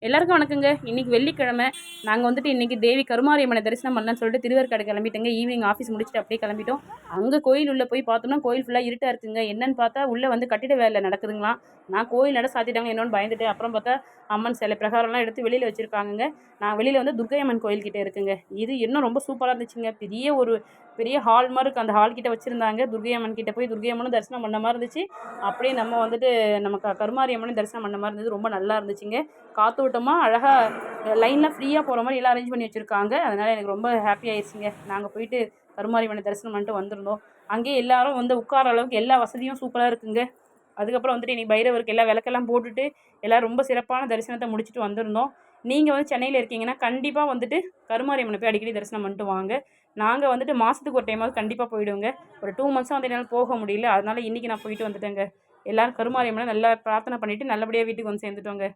எல்லாருக்கும் வணக்கங்க. இன்றைக்கி வெள்ளிக்கிழமை. நாங்கள் வந்துட்டு இன்றைக்கி தேவி கருமாரியம்மனை தரிசனம் பண்ணலான்னு சொல்லிட்டு திருவேற்காடு கிளம்பிட்டேங்க. ஈவினிங் ஆஃபீஸ் முடிச்சுட்டு அப்படியே கிளம்பிட்டோம். அங்கே கோயில் உள்ளே போய் பார்த்தோம்னா கோயில் ஃபுல்லாக இருட்டாக இருக்குங்க. என்னன்னு பார்த்தா உள்ளே வந்து கட்டிட வேலை நடக்குதுங்களாம். நான் கோயில் நட சாத்திட்டாங்க என்னன்னு பயந்துட்டு அப்புறம் பார்த்தா அம்மன் சிலை பிரகாரம்லாம் எடுத்து வெளியில் வச்சுருக்காங்கங்க. நான் வெளியில் வந்து துர்க்கை அம்மன் கோயில்கிட்ட இருக்குங்க. இது இன்னும் ரொம்ப சூப்பராக இருந்துச்சுங்க. பெரிய ஹால் மாதிரி இருக்குது. அந்த ஹால் கிட்ட வச்சுருந்தாங்க. துர்க்கை அம்மன் கிட்ட போய் துர்க்கை அம்மனும் தரிசனம் பண்ண மாதிரி இருந்துச்சு. அப்படியே நம்ம வந்துட்டு கருமாரி அம்மனும் தரிசனம் பண்ண மாதிரி இருந்தது. ரொம்ப நல்லா இருந்துச்சுங்க. காத்தோட்டமாக அழகாக லைனில் ஃப்ரீயாக போகிற மாதிரி எல்லாம் அரேஞ்ச் பண்ணி வச்சுருக்காங்க. அதனால் எனக்கு ரொம்ப ஹாப்பி ஆயிடுச்சுங்க. நாங்கள் போயிட்டு கருமாரி அம்மனை தரிசனம் பண்ணிட்டு வந்திருந்தோம். அங்கேயே எல்லாரும் வந்து உட்கார அளவுக்கு எல்லா வசதியும் சூப்பராக இருக்குங்க. அதுக்கப்புறம் வந்துட்டு இன்றைக்கி பைரவருக்கு எல்லா விளக்கெல்லாம் போட்டுட்டு எல்லோரும் ரொம்ப சிறப்பான தரிசனத்தை முடிச்சுட்டு வந்திருந்தோம். நீங்கள் வந்து சென்னையில் இருக்கீங்கன்னா கண்டிப்பாக வந்துட்டு கருமாரி அம்மனை போய் அடிக்கடி தரிசனம் பண்ணிட்டு வாங்க. நாங்கள் வந்துட்டு மாதத்துக்கு ஒரு டைமாவது கண்டிப்பாக போயிடுவோங்க. ஒரு 2 மந்த்ஸாக வந்து என்னால் போக முடியல. அதனால் இன்றைக்கி நான் போயிட்டு வந்துட்டேங்க. எல்லோரும் கருமாரி அம்மனை நல்லா பிரார்த்தனை பண்ணிவிட்டு நல்லபடியாக வீட்டுக்கு வந்து சேர்ந்துட்டோங்க.